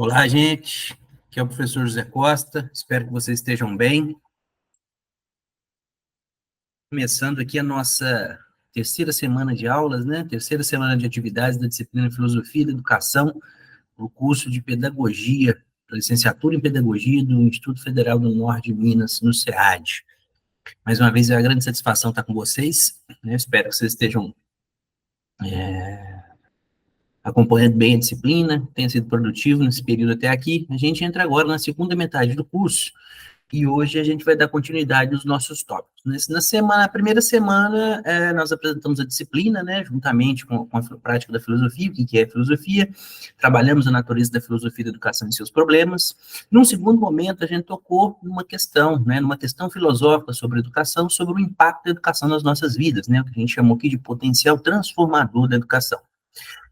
Olá, gente. Aqui é o professor José Costa. Espero que vocês estejam bem. Começando aqui a nossa terceira semana de aulas, né? Terceira semana de atividades da disciplina Filosofia da Educação, o curso de Pedagogia, licenciatura em Pedagogia do Instituto Federal do Norte de Minas, no SEAD. Mais uma vez, é uma grande satisfação estar com vocês, né? Espero que vocês estejam acompanhando bem a disciplina, tenha sido produtivo nesse período até aqui. A gente entra agora na segunda metade do curso, e hoje a gente vai dar continuidade aos nossos tópicos. Na primeira semana, nós apresentamos a disciplina, né, juntamente com a prática da filosofia, o que é filosofia, trabalhamos a natureza da filosofia da educação e seus problemas. Num segundo momento, a gente tocou numa questão filosófica sobre a educação, sobre o impacto da educação nas nossas vidas, né, o que a gente chamou aqui de potencial transformador da educação.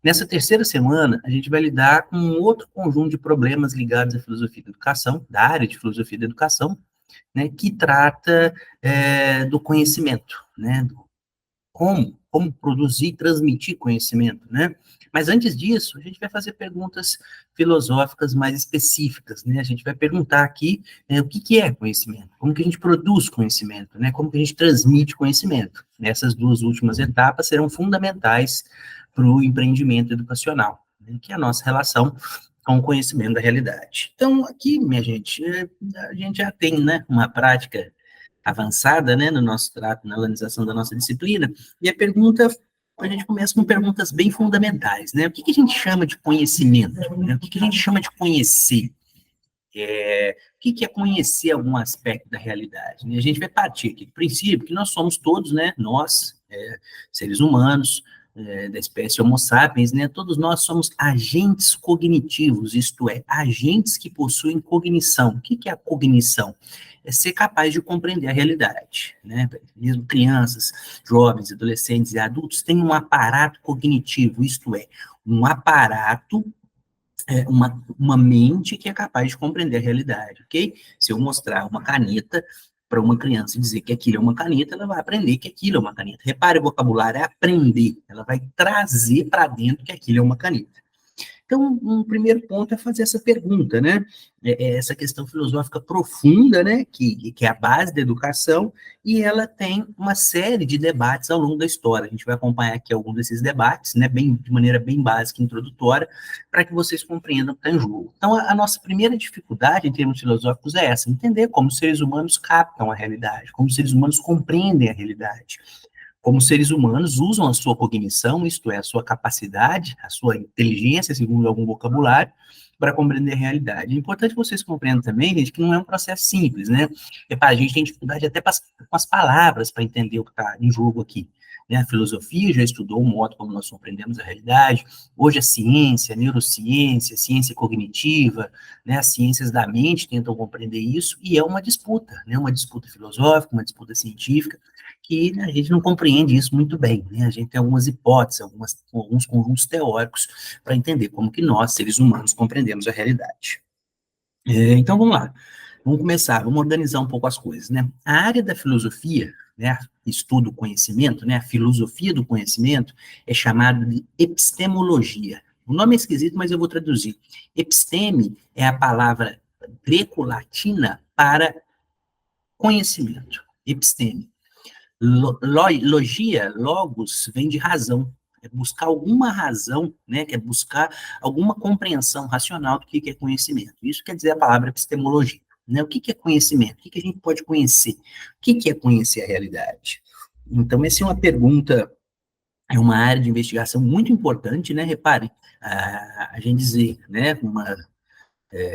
Nessa terceira semana, a gente vai lidar com um outro conjunto de problemas ligados à filosofia da educação, da área de filosofia da educação, né, que trata do conhecimento, né, como produzir e transmitir conhecimento, né? Mas antes disso, a gente vai fazer perguntas filosóficas mais específicas, né? A gente vai perguntar aqui o que é conhecimento, como que a gente produz conhecimento, né? Como que a gente transmite conhecimento. Essas duas últimas etapas serão fundamentais para o empreendimento educacional, né? Que é a nossa relação com o conhecimento da realidade. Então, aqui, minha gente, a gente já tem, né, uma prática avançada, né, no nosso trato, na organização da nossa disciplina, e a gente começa com perguntas bem fundamentais, né, o que a gente chama de conhecimento, né, o que a gente chama de conhecer, o que é conhecer algum aspecto da realidade, né? A gente vai partir aqui do princípio que nós somos todos, né, nós, seres humanos, da espécie Homo sapiens, né, todos nós somos agentes cognitivos, isto é, agentes que possuem cognição. O que é a cognição? É ser capaz de compreender a realidade, né? Mesmo crianças, jovens, adolescentes e adultos têm um aparato cognitivo, isto é, um aparato uma mente que é capaz de compreender a realidade, ok? Se eu mostrar uma caneta para uma criança e dizer que aquilo é uma caneta, ela vai aprender que aquilo é uma caneta. Repare, o vocabulário é aprender, ela vai trazer para dentro que aquilo é uma caneta. Então, um primeiro ponto é fazer essa pergunta, né? Essa questão filosófica profunda, né? Que é a base da educação, e ela tem uma série de debates ao longo da história. A gente vai acompanhar aqui alguns desses debates, né? De maneira bem básica, introdutória, para que vocês compreendam o que está em jogo. Então, a nossa primeira dificuldade em termos filosóficos é essa: entender como os seres humanos captam a realidade, como os seres humanos compreendem a realidade, como seres humanos usam a sua cognição, isto é, a sua capacidade, a sua inteligência, segundo algum vocabulário, para compreender a realidade. É importante que vocês compreendam também, gente, que não é um processo simples, né? A gente tem dificuldade até com as palavras para entender o que está em jogo aqui. Né? A filosofia já estudou o modo como nós compreendemos a realidade. Hoje a ciência, a neurociência, a ciência cognitiva, né? As ciências da mente tentam compreender isso, e é uma disputa, né? Uma disputa filosófica, uma disputa científica, que, né, a gente não compreende isso muito bem, né? A gente tem algumas hipóteses, alguns conjuntos teóricos para entender como que nós, seres humanos, compreendemos a realidade. Então, vamos lá. Vamos começar, vamos organizar um pouco as coisas, né? A área da filosofia, né, estudo o conhecimento, né, a filosofia do conhecimento, é chamada de epistemologia. O nome é esquisito, mas eu vou traduzir. Episteme é a palavra greco-latina para conhecimento. Episteme. Logia, logos, vem de razão. É buscar alguma razão, né? Que é buscar alguma compreensão racional do que é conhecimento. Isso quer dizer a palavra epistemologia. Né? O que é conhecimento? O que a gente pode conhecer? O que é conhecer a realidade? Então, essa é uma pergunta, é uma área de investigação muito importante, né? Repare, a gente dizer, né?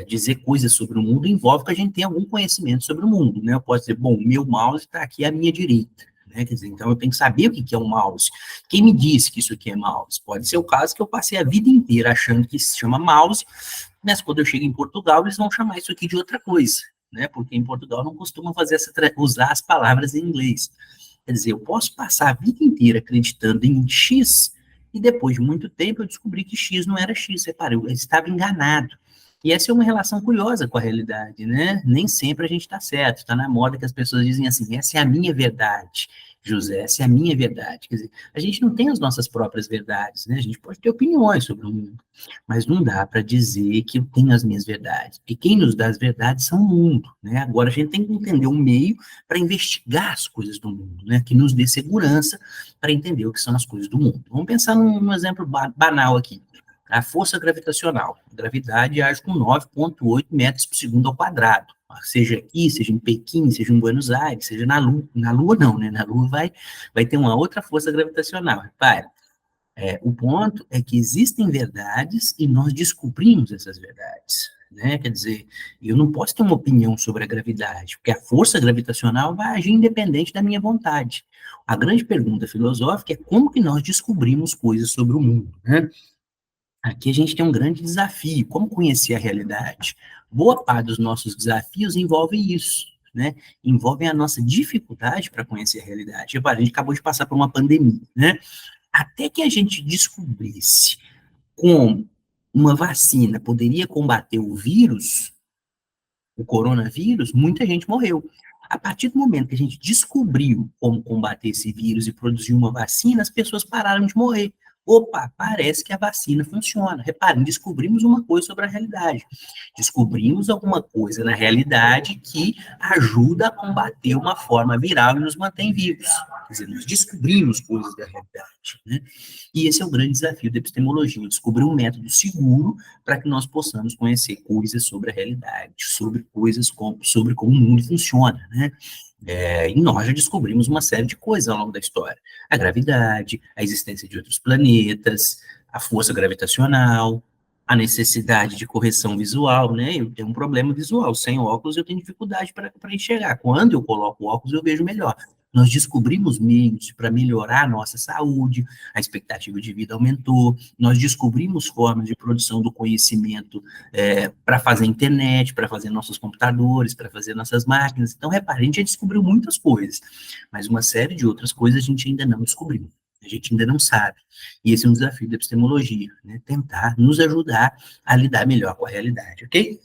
Dizer coisas sobre o mundo envolve que a gente tenha algum conhecimento sobre o mundo, né? Eu posso dizer, bom, o meu mouse está aqui à minha direita, né? Quer dizer, então eu tenho que saber o que é um mouse. Quem me disse que isso aqui é mouse? Pode ser o caso que eu passei a vida inteira achando que se chama mouse, mas quando eu chego em Portugal, eles vão chamar isso aqui de outra coisa, né? Porque em Portugal não costumam usar as palavras em inglês. Quer dizer, eu posso passar a vida inteira acreditando em X, e depois de muito tempo eu descobri que X não era X. Repare, eu estava enganado. E essa é uma relação curiosa com a realidade, né? Nem sempre a gente está certo. Está na moda que as pessoas dizem assim: essa é a minha verdade, José, essa é a minha verdade. Quer dizer, a gente não tem as nossas próprias verdades, né? A gente pode ter opiniões sobre o mundo, mas não dá para dizer que eu tenho as minhas verdades, porque quem nos dá as verdades são o mundo, né? Agora a gente tem que entender um meio para investigar as coisas do mundo, né? Que nos dê segurança para entender o que são as coisas do mundo. Vamos pensar num exemplo banal aqui. A força gravitacional. A gravidade age com 9,8 metros por segundo ao quadrado. Seja aqui, seja em Pequim, seja em Buenos Aires, seja na Lua. Na Lua não, né? Na Lua vai ter uma outra força gravitacional. Repare, o ponto é que existem verdades e nós descobrimos essas verdades. Né? Quer dizer, eu não posso ter uma opinião sobre a gravidade, porque a força gravitacional vai agir independente da minha vontade. A grande pergunta filosófica é como que nós descobrimos coisas sobre o mundo, né? Aqui a gente tem um grande desafio, como conhecer a realidade. Boa parte dos nossos desafios envolve isso, né? Envolvem a nossa dificuldade para conhecer a realidade. A gente acabou de passar por uma pandemia, né? Até que a gente descobrisse como uma vacina poderia combater o vírus, o coronavírus, muita gente morreu. A partir do momento que a gente descobriu como combater esse vírus e produzir uma vacina, as pessoas pararam de morrer. Opa, parece que a vacina funciona. Reparem, descobrimos uma coisa sobre a realidade. Descobrimos alguma coisa na realidade que ajuda a combater uma forma viral e nos mantém vivos. Quer dizer, nós descobrimos coisas da realidade, né? E esse é o grande desafio da epistemologia, descobrir um método seguro para que nós possamos conhecer coisas sobre a realidade, sobre coisas sobre como o mundo funciona, né? E nós já descobrimos uma série de coisas ao longo da história. A gravidade, a existência de outros planetas, a força gravitacional, a necessidade de correção visual, né? Eu tenho um problema visual. Sem óculos eu tenho dificuldade para enxergar. Quando eu coloco óculos eu vejo melhor. Nós descobrimos meios para melhorar a nossa saúde, a expectativa de vida aumentou, nós descobrimos formas de produção do conhecimento para fazer internet, para fazer nossos computadores, para fazer nossas máquinas. Então, repare, a gente já descobriu muitas coisas, mas uma série de outras coisas a gente ainda não descobriu. A gente ainda não sabe. E esse é um desafio da epistemologia, né? Tentar nos ajudar a lidar melhor com a realidade, ok?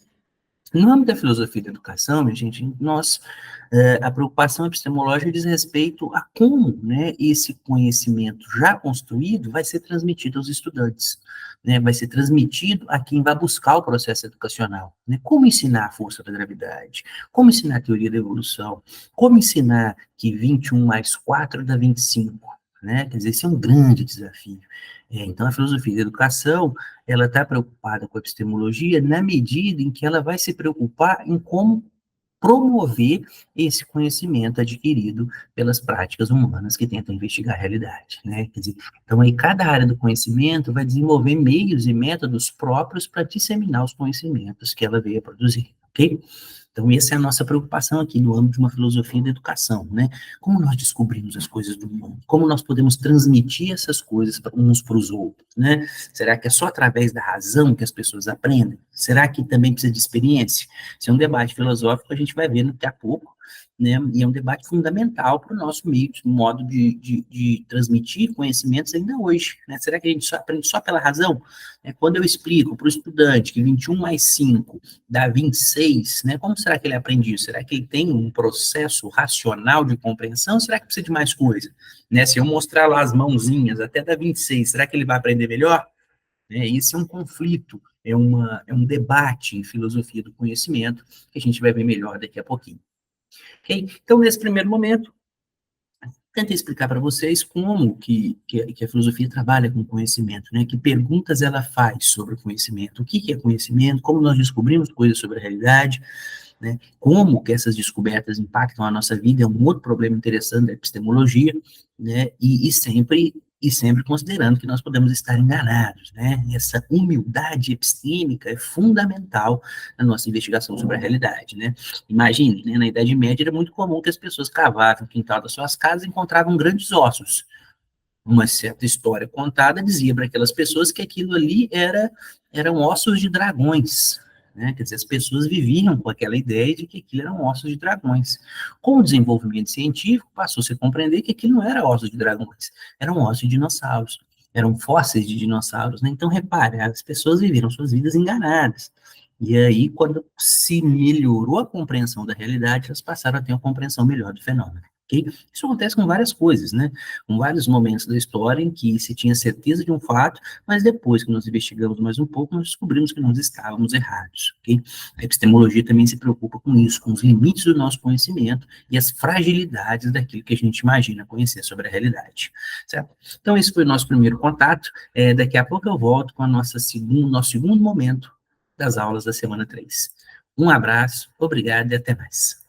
No âmbito da filosofia da educação, minha gente, a preocupação epistemológica diz respeito a como, né, esse conhecimento já construído vai ser transmitido aos estudantes, né, vai ser transmitido a quem vai buscar o processo educacional, né, como ensinar a força da gravidade, como ensinar a teoria da evolução, como ensinar que 21 mais 4 dá 25, né, quer dizer, esse é um grande desafio. Então, a filosofia da educação ela está preocupada com a epistemologia na medida em que ela vai se preocupar em como promover esse conhecimento adquirido pelas práticas humanas que tentam investigar a realidade, né? Quer dizer, então, aí cada área do conhecimento vai desenvolver meios e métodos próprios para disseminar os conhecimentos que ela veio a produzir, ok? Então, essa é a nossa preocupação aqui no âmbito de uma filosofia da educação, né? Como nós descobrimos as coisas do mundo? Como nós podemos transmitir essas coisas uns para os outros, né? Será que é só através da razão que as pessoas aprendem? Será que também precisa de experiência? Isso é um debate filosófico que a gente vai ver daqui a pouco, né? E é um debate fundamental para o nosso meio, modo de transmitir conhecimentos ainda hoje, né? Será que a gente só aprende só pela razão? Quando eu explico para o estudante que 21 mais 5 dá 26, né? Como será que ele aprende isso? Será que ele tem um processo racional de compreensão? Será que precisa de mais coisa? Né? Se eu mostrar lá as mãozinhas até dar 26, será que ele vai aprender melhor? Isso é um conflito, é um debate em filosofia do conhecimento que a gente vai ver melhor daqui a pouquinho. Okay? Então, nesse primeiro momento, tentei explicar para vocês como que a filosofia trabalha com conhecimento, né? Que perguntas ela faz sobre o conhecimento, o que é conhecimento, como nós descobrimos coisas sobre a realidade, né? Como que essas descobertas impactam a nossa vida, é um outro problema interessante da epistemologia, né? E sempre considerando que nós podemos estar enganados, né? Essa humildade epistêmica é fundamental na nossa investigação sobre a realidade, né? Imagine, né, na Idade Média era muito comum que as pessoas cavavam o quintal das suas casas e encontravam grandes ossos. Uma certa história contada dizia para aquelas pessoas que aquilo ali eram ossos de dragões, né? Quer dizer, as pessoas viviam com aquela ideia de que aquilo eram ossos de dragões. Com o desenvolvimento científico, passou-se a compreender que aquilo não era ossos de dragões, eram ossos de dinossauros, eram fósseis de dinossauros, né? Então, repare, as pessoas viveram suas vidas enganadas. E aí, quando se melhorou a compreensão da realidade, elas passaram a ter uma compreensão melhor do fenômeno. Okay? Isso acontece com várias coisas, né? Com vários momentos da história em que se tinha certeza de um fato, mas depois que nós investigamos mais um pouco, nós descobrimos que nós estávamos errados. Okay? A epistemologia também se preocupa com isso, com os limites do nosso conhecimento e as fragilidades daquilo que a gente imagina conhecer sobre a realidade. Certo? Então, esse foi o nosso primeiro contato. Daqui a pouco eu volto com a nosso segundo momento das aulas da semana 3. Um abraço, obrigado e até mais.